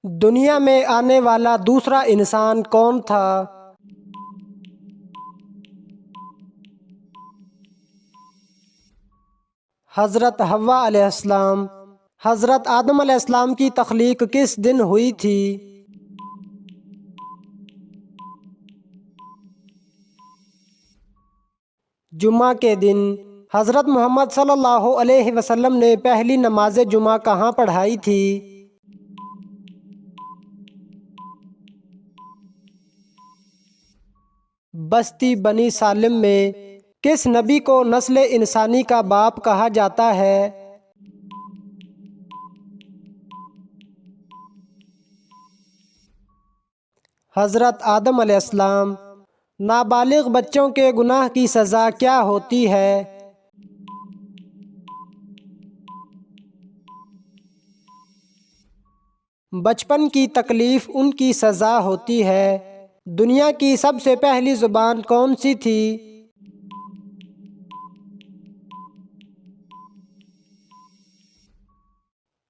دنیا میں آنے والا دوسرا انسان کون تھا؟ حضرت حوا علیہ السلام۔ حضرت آدم علیہ السلام کی تخلیق کس دن ہوئی تھی؟ جمعہ کے دن۔ حضرت محمد صلی اللہ علیہ وسلم نے پہلی نماز جمعہ کہاں پڑھائی تھی؟ بستی بنی سالم میں کس نبی کو نسل انسانی کا باپ کہا جاتا ہے؟ حضرت آدم علیہ السلام۔ نابالغ بچوں کے گناہ کی سزا کیا ہوتی ہے؟ بچپن کی تکلیف ان کی سزا ہوتی ہے۔ دنیا کی سب سے پہلی زبان کون سی تھی؟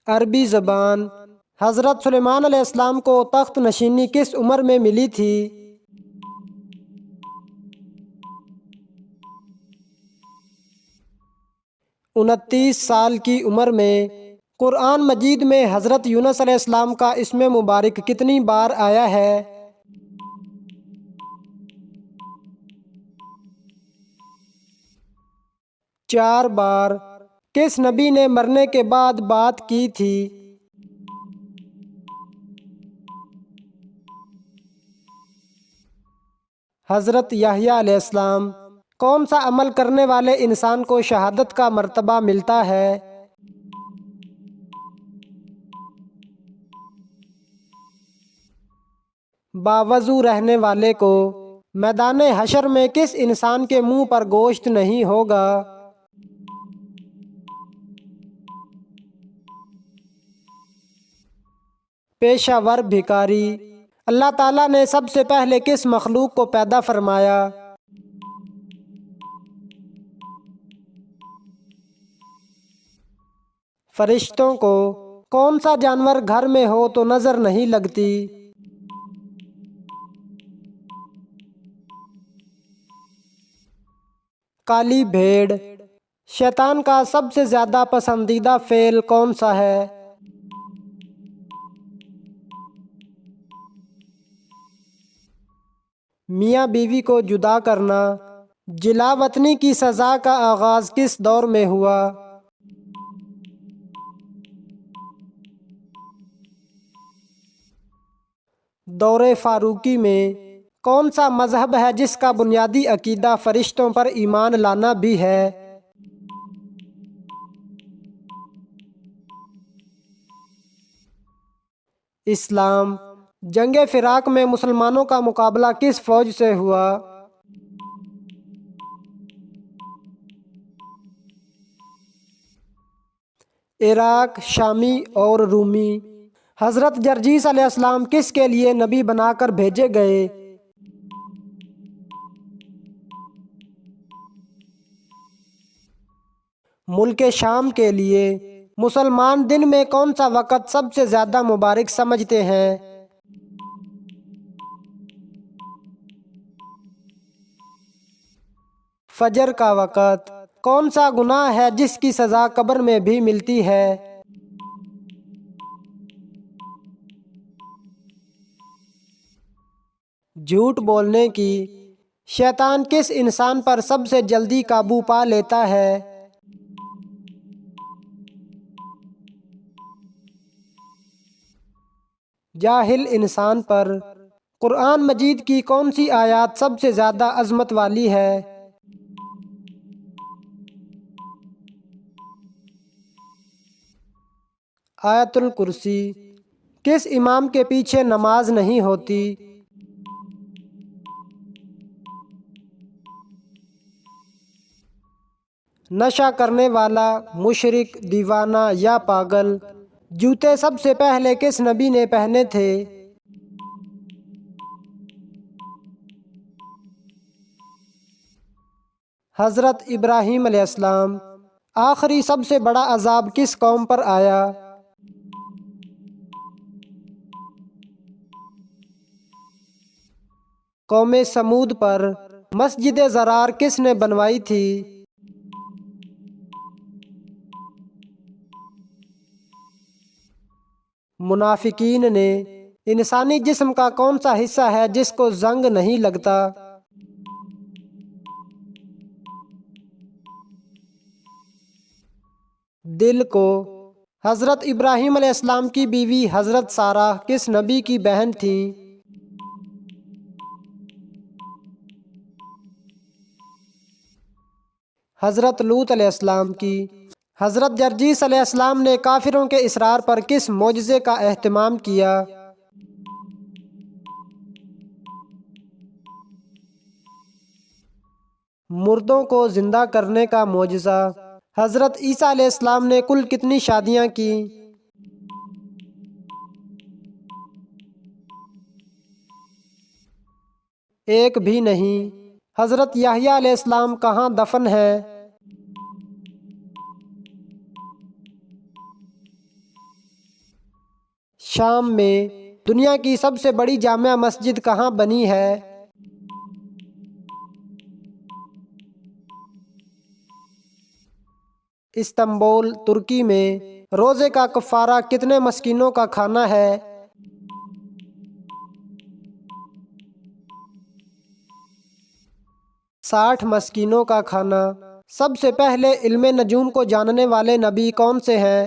عربی زبان۔ حضرت سلیمان علیہ السلام کو تخت نشینی کس عمر میں ملی تھی؟ 29 سال کی عمر میں۔ قرآن مجید میں حضرت یونس علیہ السلام کا اسم مبارک کتنی بار آیا ہے؟ 4 بار۔ کس نبی نے مرنے کے بعد بات کی تھی؟ حضرت یحییٰ علیہ السلام۔ کون سا عمل کرنے والے انسان کو شہادت کا مرتبہ ملتا ہے؟ باوضو رہنے والے کو۔ میدان حشر میں کس انسان کے منہ پر گوشت نہیں ہوگا؟ پیشہ ور بھکاری۔ اللہ تعالیٰ نے سب سے پہلے کس مخلوق کو پیدا فرمایا؟ فرشتوں کو۔ کون سا جانور گھر میں ہو تو نظر نہیں لگتی؟ کالی بھیڑ۔ شیطان کا سب سے زیادہ پسندیدہ فعل کون سا ہے؟ میاں بیوی کو جدا کرنا۔ جلا وطنی کی سزا کا آغاز کس دور میں ہوا؟ دور فاروقی میں۔ کون سا مذہب ہے جس کا بنیادی عقیدہ فرشتوں پر ایمان لانا بھی ہے؟ اسلام۔ جنگ فراق میں مسلمانوں کا مقابلہ کس فوج سے ہوا؟ عراق، شامی اور رومی۔ حضرت جرجیس علیہ السلام کس کے لیے نبی بنا کر بھیجے گئے؟ ملک شام کے لیے۔ مسلمان دن میں کون سا وقت سب سے زیادہ مبارک سمجھتے ہیں؟ فجر کا وقت۔ کون سا گناہ ہے جس کی سزا قبر میں بھی ملتی ہے؟ جھوٹ بولنے کی۔ شیطان کس انسان پر سب سے جلدی قابو پا لیتا ہے؟ جاہل انسان پر۔ قرآن مجید کی کون سی آیات سب سے زیادہ عظمت والی ہے؟ آیت الکرسی۔ کس امام کے پیچھے نماز نہیں ہوتی؟ نشہ کرنے والا، مشرک، دیوانہ یا پاگل۔ جوتے سب سے پہلے کس نبی نے پہنے تھے؟ حضرت ابراہیم علیہ السلام۔ آخری سب سے بڑا عذاب کس قوم پر آیا؟ قوم سمود پر مسجد ضرار کس نے بنوائی تھی؟ منافقین نے۔ انسانی جسم کا کون سا حصہ ہے جس کو زنگ نہیں لگتا؟ دل کو۔ حضرت ابراہیم علیہ السلام کی بیوی حضرت سارہ کس نبی کی بہن تھیں؟ حضرت لوط علیہ السلام کی۔ حضرت جرجیس علیہ السلام نے کافروں کے اصرار پر کس معجزے کا اہتمام کیا؟ مردوں کو زندہ کرنے کا معجزہ۔ حضرت عیسیٰ علیہ السلام نے کل کتنی شادیاں کی؟ ایک بھی نہیں۔ حضرت یحییٰ علیہ السلام کہاں دفن ہیں؟ شام میں۔ دنیا کی سب سے بڑی جامع مسجد کہاں بنی ہے؟ استنبول، ترکی میں۔ روزے کا کفارہ کتنے مسکینوں کا کھانا ہے؟ 60 مسکینوں کا کھانا۔ سب سے پہلے علم نجوم کو جاننے والے نبی کون سے ہیں؟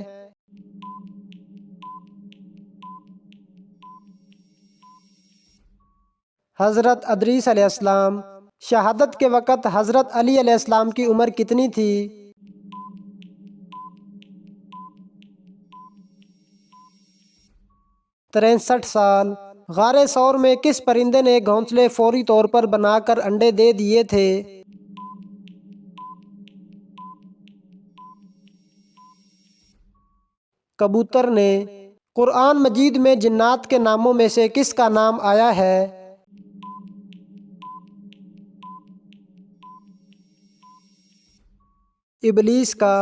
حضرت ادریس علیہ السلام۔ شہادت کے وقت حضرت علی علیہ السلام کی عمر کتنی تھی؟ 63 سال۔ غار ثور میں کس پرندے نے گھونسلے فوری طور پر بنا کر انڈے دے دیے تھے؟ کبوتر نے۔ قرآن مجید میں جنات کے ناموں میں سے کس کا نام آیا ہے؟ ابلیس کا۔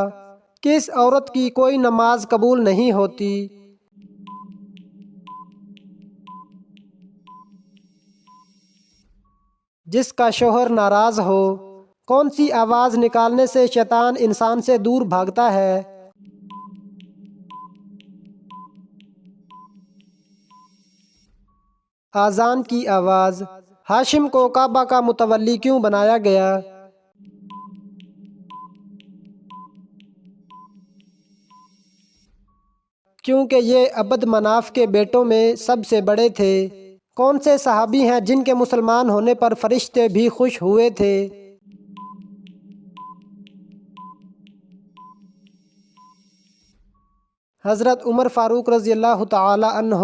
کس عورت کی کوئی نماز قبول نہیں ہوتی؟ جس کا شوہر ناراض ہو۔ کون سی آواز نکالنے سے شیطان انسان سے دور بھاگتا ہے؟ اذان کی آواز۔ ہاشم کو کعبہ کا متولی کیوں بنایا گیا؟ کیونکہ یہ عبد مناف کے بیٹوں میں سب سے بڑے تھے۔ کون سے صحابی ہیں جن کے مسلمان ہونے پر فرشتے بھی خوش ہوئے تھے؟ حضرت عمر فاروق رضی اللہ تعالی عنہ۔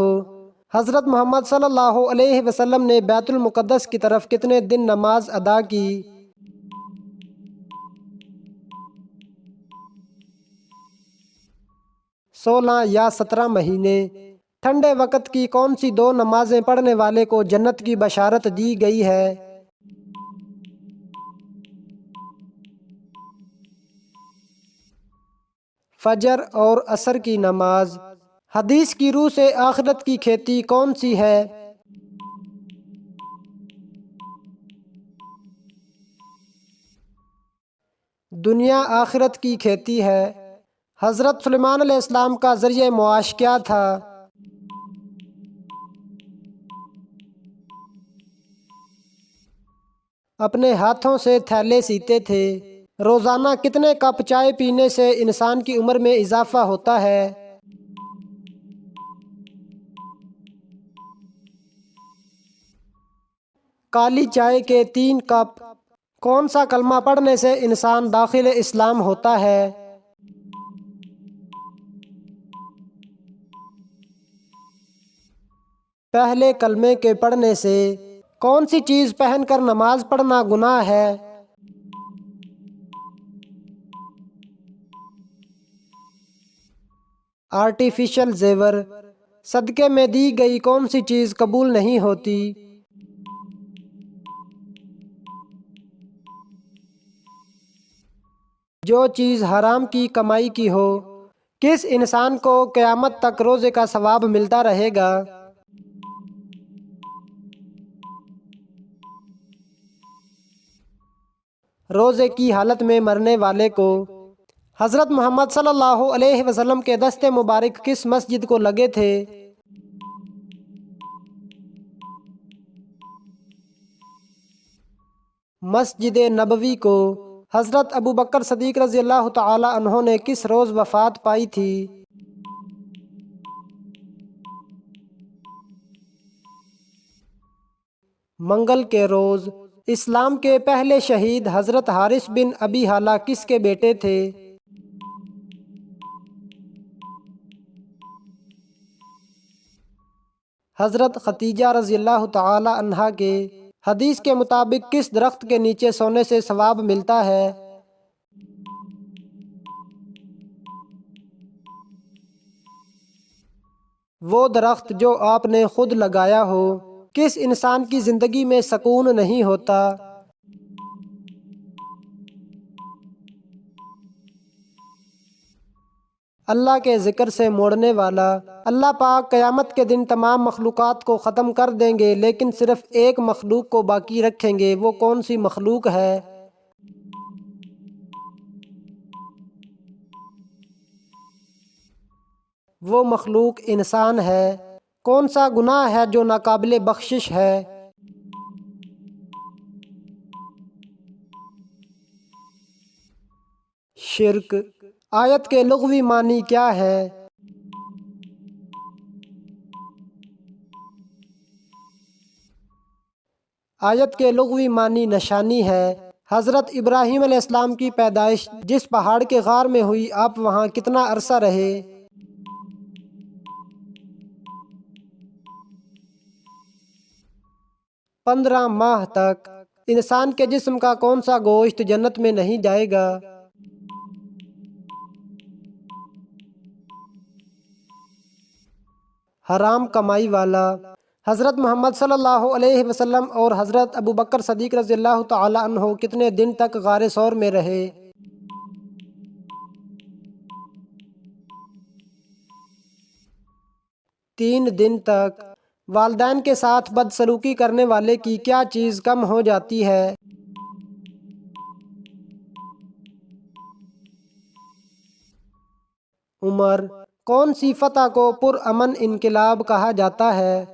حضرت محمد صلی اللہ علیہ وسلم نے بیت المقدس کی طرف کتنے دن نماز ادا کی؟ 16 یا 17 مہینے۔ ٹھنڈے وقت کی کون سی 2 نمازیں پڑھنے والے کو جنت کی بشارت دی گئی ہے؟ فجر اور عصر کی نماز۔ حدیث کی روح سے آخرت کی کھیتی کون سی ہے؟ دنیا آخرت کی کھیتی ہے۔ حضرت سلیمان علیہ السلام کا ذریعہ معاش کیا تھا؟ اپنے ہاتھوں سے تھیلے سیتے تھے۔ روزانہ کتنے کپ چائے پینے سے انسان کی عمر میں اضافہ ہوتا ہے؟ 'کالی چائے کے 3 کپ'۔ کون سا کلمہ پڑھنے سے انسان داخل اسلام ہوتا ہے؟ پہلے کلمے کے پڑھنے سے۔ کون سی چیز پہن کر نماز پڑھنا گناہ ہے؟ آرٹیفیشل زیور۔ صدقے میں دی گئی کون سی چیز قبول نہیں ہوتی؟ جو چیز حرام کی کمائی کی ہو۔ کس انسان کو قیامت تک روزے کا ثواب ملتا رہے گا؟ روزے کی حالت میں مرنے والے کو۔ حضرت محمد صلی اللہ علیہ وسلم کے دست مبارک کس مسجد کو لگے تھے؟ مسجد نبوی کو۔ حضرت ابو بکر صدیق رضی اللہ تعالی عنہ نے کس روز وفات پائی تھی؟ منگل کے روز۔ اسلام کے پہلے شہید حضرت حارث بن ابی حالہ کس کے بیٹے تھے؟ حضرت خدیجہ رضی اللہ تعالی عنہا کے۔ حدیث کے مطابق کس درخت کے نیچے سونے سے ثواب ملتا ہے؟ وہ درخت جو آپ نے خود لگایا ہو۔ کس انسان کی زندگی میں سکون نہیں ہوتا؟ اللہ کے ذکر سے موڑنے والا۔ اللہ پاک قیامت کے دن تمام مخلوقات کو ختم کر دیں گے لیکن صرف ایک مخلوق کو باقی رکھیں گے، وہ کون سی مخلوق ہے؟ وہ مخلوق انسان ہے۔ کون سا گناہ ہے جو ناقابل بخشش ہے؟ شرک۔ آیت کے لغوی معنی کیا ہے؟ آیت کے لغوی معنی نشانی ہے۔ حضرت ابراہیم علیہ السلام کی پیدائش جس پہاڑ کے غار میں ہوئی، آپ وہاں کتنا عرصہ رہے؟ 15 ماہ تک۔ انسان کے جسم کا کون سا گوشت جنت میں نہیں جائے گا؟ حرام کمائی والا۔ حضرت محمد صلی اللہ علیہ وسلم اور حضرت ابو بکر صدیق رضی اللہ تعالی عنہ کتنے دن تک غار ثور میں رہے؟ 3 دن تک۔ والدین کے ساتھ بدسلوکی کرنے والے کی کیا چیز کم ہو جاتی ہے؟ عمر۔ کون سی فتح کو پرامن انقلاب کہا جاتا ہے؟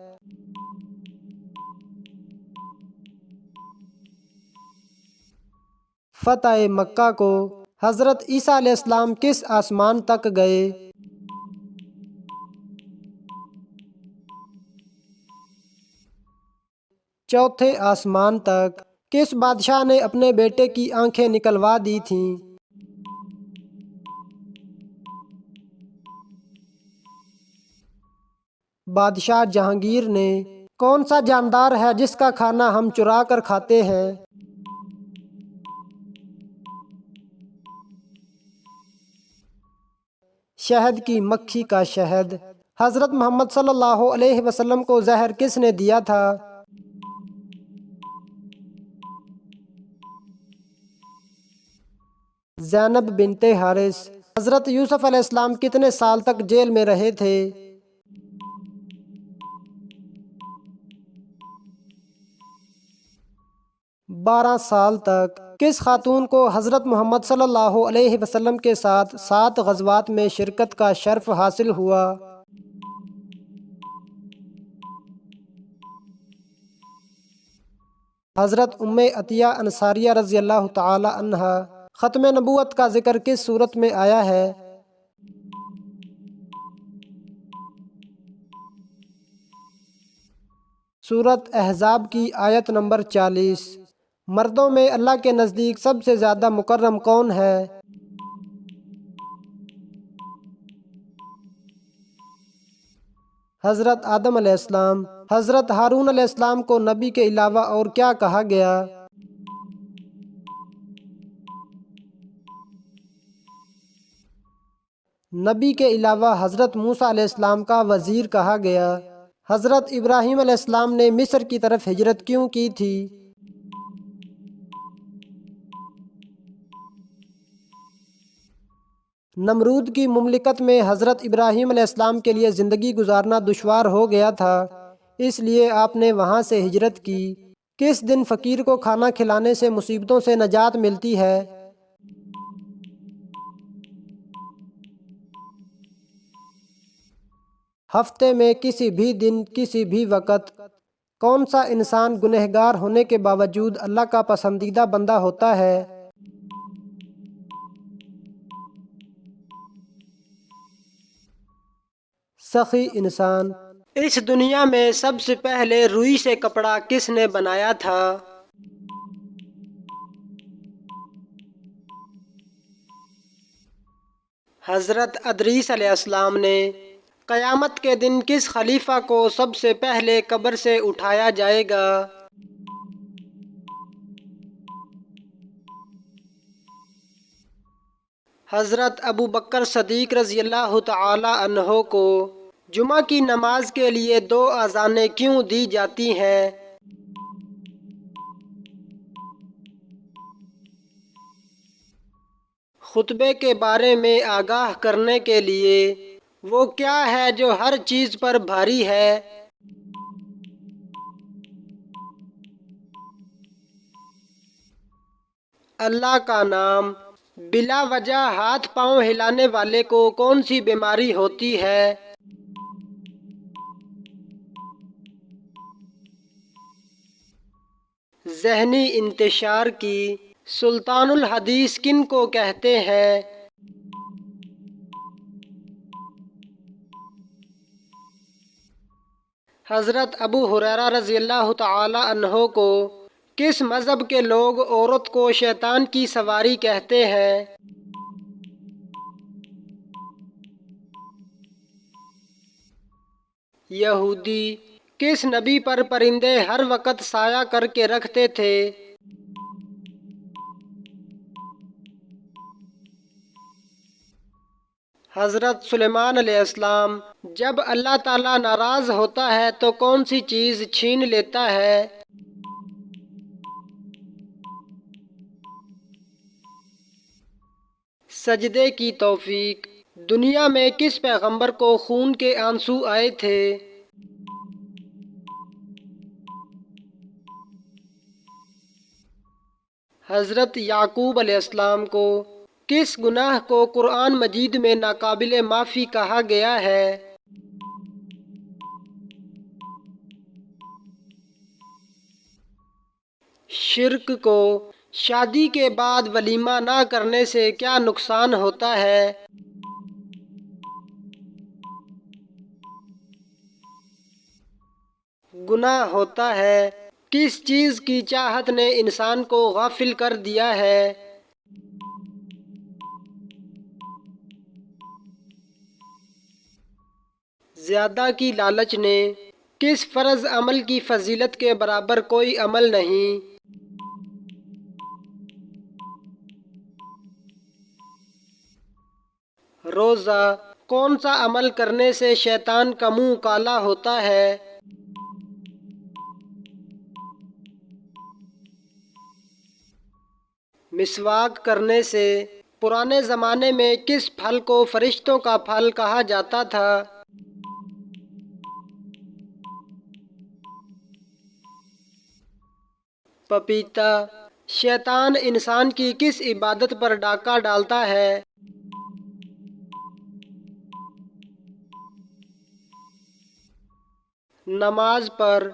فتح مکہ کو۔ حضرت عیسیٰ علیہ السلام کس آسمان تک گئے؟ چوتھے آسمان تک۔ کس بادشاہ نے اپنے بیٹے کی آنکھیں نکلوا دی تھیں؟ بادشاہ جہانگیر نے۔ کون سا جاندار ہے جس کا کھانا ہم چرا کر کھاتے ہیں؟ شہد کی مکھی کا شہد۔ حضرت محمد صلی اللہ علیہ وسلم کو زہر کس نے دیا تھا؟ زینب بنت حارث۔ حضرت یوسف علیہ السلام کتنے سال تک جیل میں رہے تھے؟ 12 سال تک۔ کس خاتون کو حضرت محمد صلی اللہ علیہ وسلم کے ساتھ 7 غزوات میں شرکت کا شرف حاصل ہوا؟ حضرت ام عطیہ انصاریہ رضی اللہ تعالی عنہا۔ ختم نبوت کا ذکر کس صورت میں آیا ہے؟ سورۃ احزاب کی آیت نمبر 40۔ مردوں میں اللہ کے نزدیک سب سے زیادہ مکرم کون ہے؟ حضرت آدم علیہ السلام۔ حضرت ہارون علیہ السلام کو نبی کے علاوہ اور کیا کہا گیا؟ نبی کے علاوہ حضرت موسیٰ علیہ السلام کا وزیر کہا گیا۔ حضرت ابراہیم علیہ السلام نے مصر کی طرف ہجرت کیوں کی تھی؟ نمرود کی مملکت میں حضرت ابراہیم علیہ السلام کے لیے زندگی گزارنا دشوار ہو گیا تھا، اس لیے آپ نے وہاں سے ہجرت کی۔ کس دن فقیر کو کھانا کھلانے سے مصیبتوں سے نجات ملتی ہے؟ ہفتے میں کسی بھی دن کسی بھی وقت کون سا انسان گنہگار ہونے کے باوجود اللہ کا پسندیدہ بندہ ہوتا ہے؟ سخی انسان۔ اس دنیا میں سب سے پہلے روئی سے کپڑا کس نے بنایا تھا؟ حضرت ادریس علیہ السلام نے۔ قیامت کے دن کس خلیفہ کو سب سے پہلے قبر سے اٹھایا جائے گا؟ حضرت ابوبکر صدیق رضی اللہ تعالی عنہ کو جمعہ کی نماز کے لیے 2 اذانیں کیوں دی جاتی ہیں؟ خطبے کے بارے میں آگاہ کرنے کے لیے وہ کیا ہے جو ہر چیز پر بھاری ہے؟ اللہ کا نام۔ بلا وجہ ہاتھ پاؤں ہلانے والے کو کون سی بیماری ہوتی ہے؟ ذہنی انتشار کی۔ سلطان الحدیث کن کو کہتے ہیں؟ حضرت ابو ہریرہ رضی اللہ تعالی عنہ کو کس مذہب کے لوگ عورت کو شیطان کی سواری کہتے ہیں؟ یہودی۔ کس نبی پر پرندے ہر وقت سایہ کر کے رکھتے تھے؟ حضرت سلیمان علیہ السلام۔ جب اللہ تعالیٰ ناراض ہوتا ہے تو کون سی چیز چھین لیتا ہے؟ سجدے کی توفیق۔ دنیا میں کس پیغمبر کو خون کے آنسو آئے تھے؟ حضرت یعقوب علیہ السلام کو۔ کس گناہ کو قرآن مجید میں ناقابل معافی کہا گیا ہے؟ شرک کو۔ شادی کے بعد ولیمہ نہ کرنے سے کیا نقصان ہوتا ہے؟ گناہ ہوتا ہے۔ کس چیز کی چاہت نے انسان کو غافل کر دیا ہے؟ زیادہ کی لالچ نے۔ کس فرض عمل کی فضیلت کے برابر کوئی عمل نہیں؟ روزہ۔ کون سا عمل کرنے سے شیطان کا منہ کالا ہوتا ہے؟ مسواک کرنے سے۔ پرانے زمانے میں کس پھل کو فرشتوں کا پھل کہا جاتا تھا؟ پپیتا۔ شیطان انسان کی کس عبادت پر ڈاکہ ڈالتا ہے؟ نماز پر۔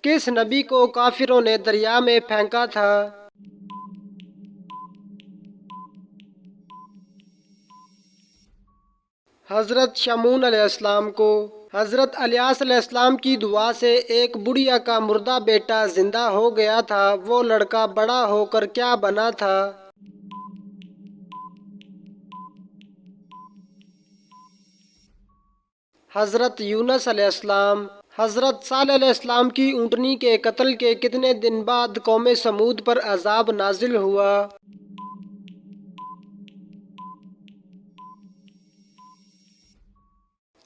کس نبی کو کافروں نے دریا میں پھینکا تھا؟ حضرت شمعون علیہ السلام کو۔ حضرت الیاس علیہ السلام کی دعا سے ایک بڑھیا کا مردہ بیٹا زندہ ہو گیا تھا، وہ لڑکا بڑا ہو کر کیا بنا تھا؟ حضرت یونس علیہ السلام۔ حضرت صالح علیہ السلام کی اونٹنی کے قتل کے کتنے دن بعد قوم سمود پر عذاب نازل ہوا؟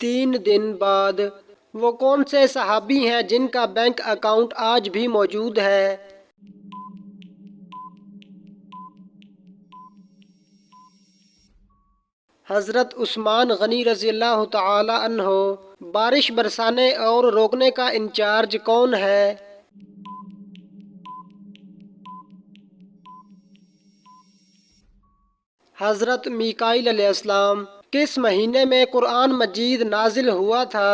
3 دن بعد۔ وہ کون سے صحابی ہیں جن کا بینک اکاؤنٹ آج بھی موجود ہے؟ حضرت عثمان غنی رضی اللہ تعالی عنہ۔ بارش برسانے اور روکنے کا انچارج کون ہے؟ حضرت میکائیل علیہ السلام کس مہینے میں قرآن مجید نازل ہوا تھا؟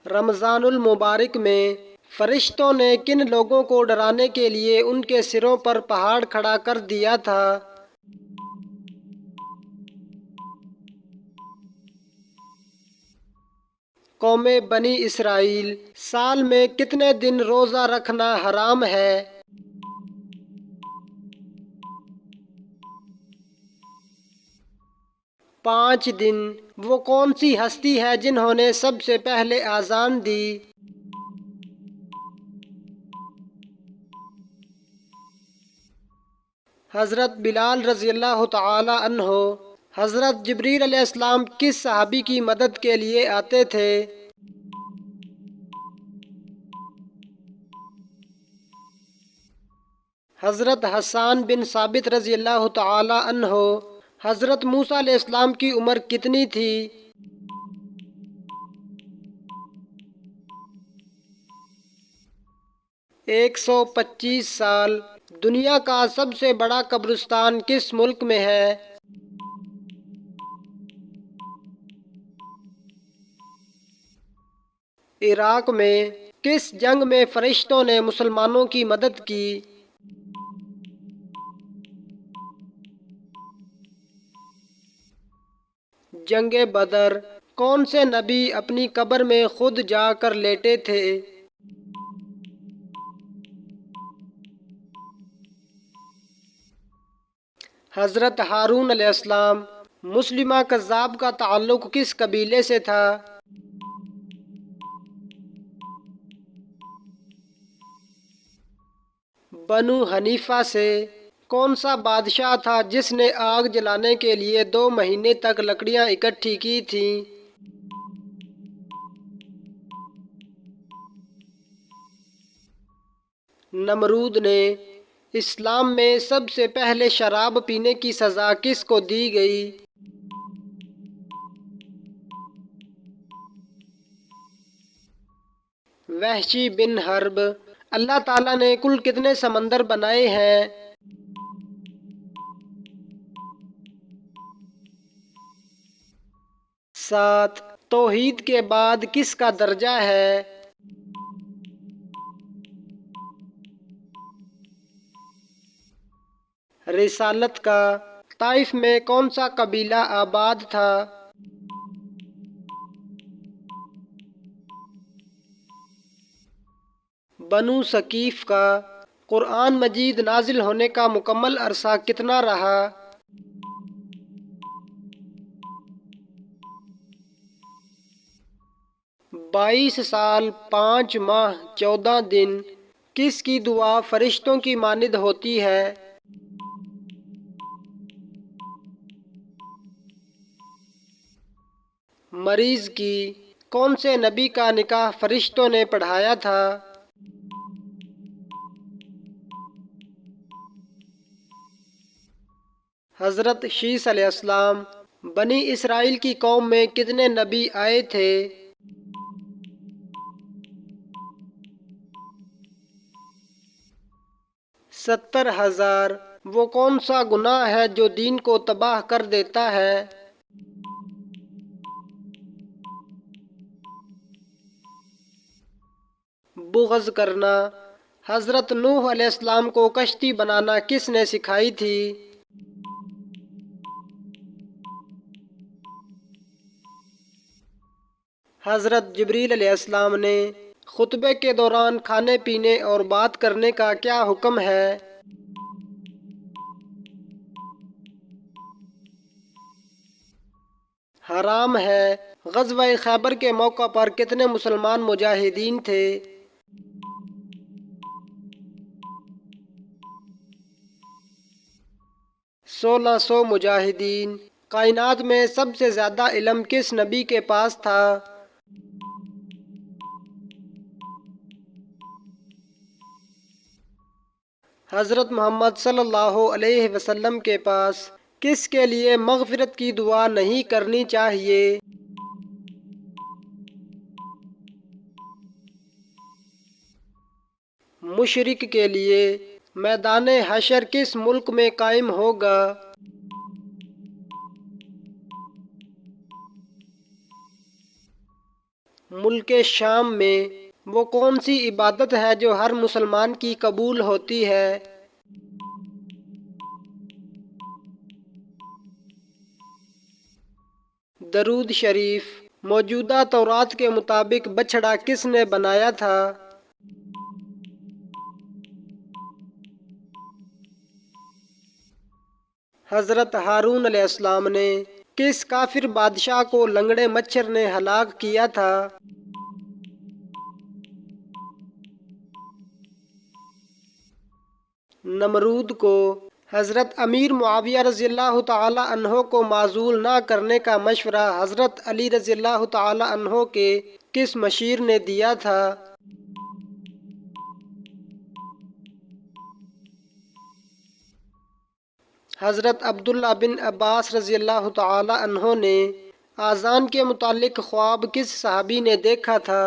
رمضان المبارک میں فرشتوں نے کن لوگوں کو ڈرانے کے لیے ان کے سروں پر پہاڑ کھڑا کر دیا تھا؟ قوم بنی اسرائیل سال میں کتنے دن روزہ رکھنا حرام ہے؟ 5 دن۔ وہ کون سی ہستی ہے جنہوں نے سب سے پہلے اذان دی؟ حضرت بلال رضی اللہ تعالی عنہ۔ حضرت جبریل علیہ السلام کس صحابی کی مدد کے لیے آتے تھے؟ حضرت حسان بن ثابت رضی اللہ تعالی عنہ۔ حضرت موسیٰ علیہ السلام کی عمر کتنی تھی؟ 125 سال۔ دنیا کا سب سے بڑا قبرستان کس ملک میں ہے؟ عراق میں۔ کس جنگ میں فرشتوں نے مسلمانوں کی مدد کی؟ جنگ بدر۔ کون سے نبی اپنی قبر میں خود جا کر لیٹے تھے؟ حضرت ہارون علیہ السلام۔ مسلمہ کذاب کا تعلق کس قبیلے سے تھا؟ بنو حنیفہ سے۔ کون سا بادشاہ تھا جس نے آگ جلانے کے لیے 2 مہینے تک لکڑیاں اکٹھی کی تھیں؟ نمرود نے۔ اسلام میں سب سے پہلے شراب پینے کی سزا کس کو دی گئی؟ وحشی بن حرب۔ اللہ تعالیٰ نے کل کتنے سمندر بنائے ہیں؟ 7۔ توحید کے بعد کس کا درجہ ہے؟ رسالت کا۔ طائف میں کون سا قبیلہ آباد تھا؟ بنو ثقیف کا۔ قرآن مجید نازل ہونے کا مکمل عرصہ کتنا رہا؟ 22 سال 5 ماہ 14 دن۔ کس کی دعا فرشتوں کی مانند ہوتی ہے؟ مریض کی۔ کون سے نبی کا نکاح فرشتوں نے پڑھایا تھا؟ حضرت شیس علیہ السلام۔ بنی اسرائیل کی قوم میں کتنے نبی آئے تھے؟ 70,000۔ وہ کون سا گناہ ہے جو دین کو تباہ کر دیتا ہے؟ بغض کرنا۔ حضرت نوح علیہ السلام کو کشتی بنانا کس نے سکھائی تھی؟ حضرت جبریل علیہ السلام نے۔ خطبے کے دوران کھانے پینے اور بات کرنے کا کیا حکم ہے؟ حرام ہے۔ غزوہ خیبر کے موقع پر کتنے مسلمان مجاہدین تھے؟ 1600 مجاہدین۔ کائنات میں سب سے زیادہ علم کس نبی کے پاس تھا؟ حضرت محمد صلی اللہ علیہ وسلم کے پاس۔ کس کے لیے مغفرت کی دعا نہیں کرنی چاہیے؟ مشرک کے لیے میدان حشر کس ملک میں قائم ہوگا؟ ملک شام میں۔ وہ کون سی عبادت ہے جو ہر مسلمان کی قبول ہوتی ہے؟ درود شریف۔ موجودہ تورات کے مطابق بچھڑا کس نے بنایا تھا؟ حضرت ہارون علیہ السلام نے۔ کس کافر بادشاہ کو لنگڑے مچھر نے ہلاک کیا تھا؟ نمرود کو۔ حضرت امیر معاویہ رضی اللہ تعالی عنہ کو معزول نہ کرنے کا مشورہ حضرت علی رضی اللہ تعالی عنہ کے کس مشیر نے دیا تھا؟ حضرت عبداللہ بن عباس رضی اللہ تعالی عنہ نے۔ آذان کے متعلق خواب کس صحابی نے دیکھا تھا؟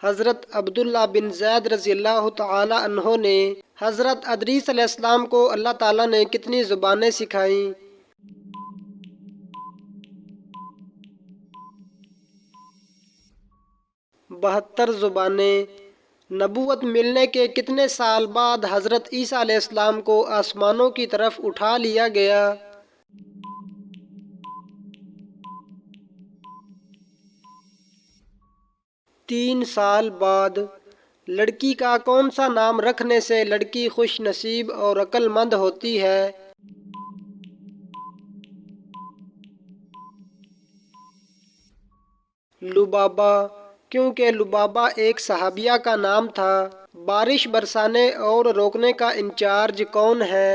حضرت عبداللہ بن زید رضی اللہ تعالی عنہ نے۔ حضرت ادریس علیہ السلام کو اللہ تعالیٰ نے کتنی زبانیں سکھائیں؟ 72 زبانیں۔ نبوت ملنے کے کتنے سال بعد حضرت عیسیٰ علیہ السلام کو آسمانوں کی طرف اٹھا لیا گیا؟ 3 سال بعد۔ لڑکی کا کون سا نام رکھنے سے لڑکی خوش نصیب اور عقل مند ہوتی ہے؟ لبابہ، کیونکہ لبابہ ایک صحابیہ کا نام تھا۔ بارش برسانے اور روکنے کا انچارج کون ہے؟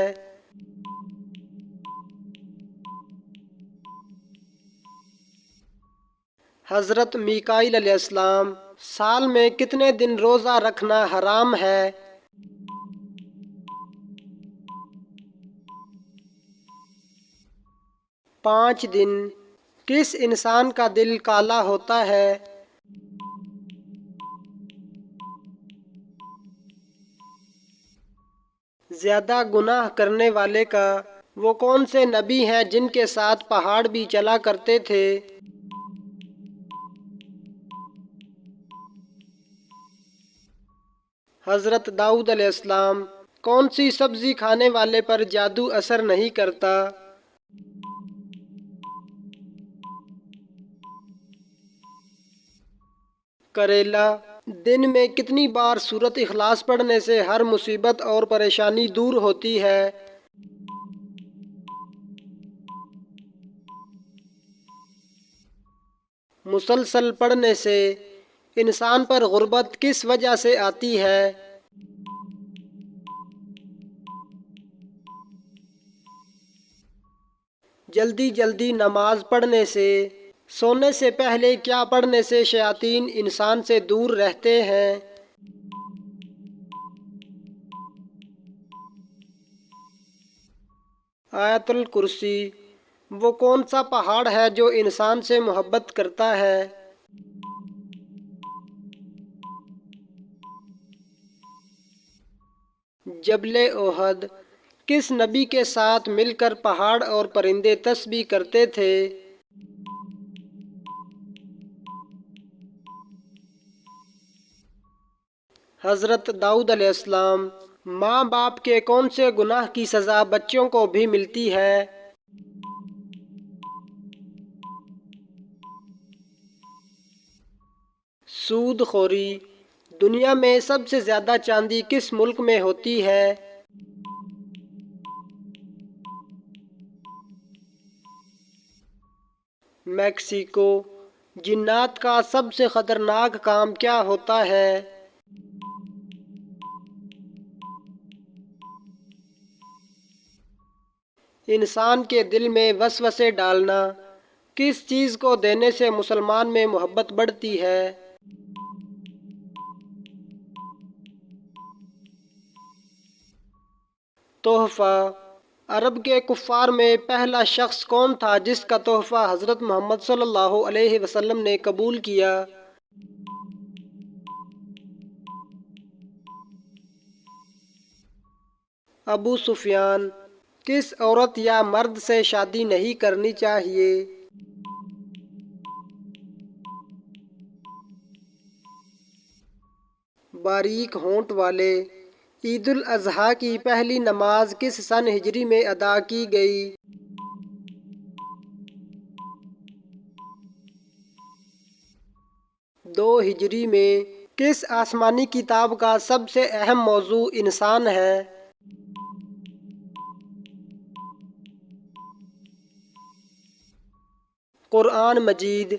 حضرت میکائیل علیہ السلام۔ سال میں کتنے دن روزہ رکھنا حرام ہے؟ 5 دن۔ کس انسان کا دل کالا ہوتا ہے؟ زیادہ گناہ کرنے والے کا۔ وہ کون سے نبی ہیں جن کے ساتھ پہاڑ بھی چلا کرتے تھے؟ حضرت داؤد علیہ السلام۔ کون سی سبزی کھانے والے پر جادو اثر نہیں کرتا؟ کریلا۔ دن میں کتنی بار سورۃ اخلاص پڑھنے سے ہر مصیبت اور پریشانی دور ہوتی ہے؟ مسلسل پڑھنے سے۔ انسان پر غربت کس وجہ سے آتی ہے؟ جلدی جلدی نماز پڑھنے سے۔ سونے سے پہلے کیا پڑھنے سے شیاطین انسان سے دور رہتے ہیں؟ آیت الکرسی۔ وہ کون سا پہاڑ ہے جو انسان سے محبت کرتا ہے؟ جبل احد۔ کس نبی کے ساتھ مل کر پہاڑ اور پرندے تسبیح کرتے تھے؟ حضرت داؤد علیہ السلام۔ ماں باپ کے کون سے گناہ کی سزا بچوں کو بھی ملتی ہے؟ سود خوری۔ دنیا میں سب سے زیادہ چاندی کس ملک میں ہوتی ہے؟ میکسیکو۔ جنات کا سب سے خطرناک کام کیا ہوتا ہے؟ انسان کے دل میں وسوسے ڈالنا۔ کس چیز کو دینے سے مسلمان میں محبت بڑھتی ہے؟ تحفہ۔ عرب کے کفار میں پہلا شخص کون تھا جس کا تحفہ حضرت محمد صلی اللہ علیہ وسلم نے قبول کیا؟ ابو سفیان۔ کس عورت یا مرد سے شادی نہیں کرنی چاہیے؟ باریک ہونٹ والے۔ عید الاضحیٰ کی پہلی نماز کس سن ہجری میں ادا کی گئی؟ 2 ہجری میں۔ کس آسمانی کتاب کا سب سے اہم موضوع انسان ہے؟ قرآن مجید۔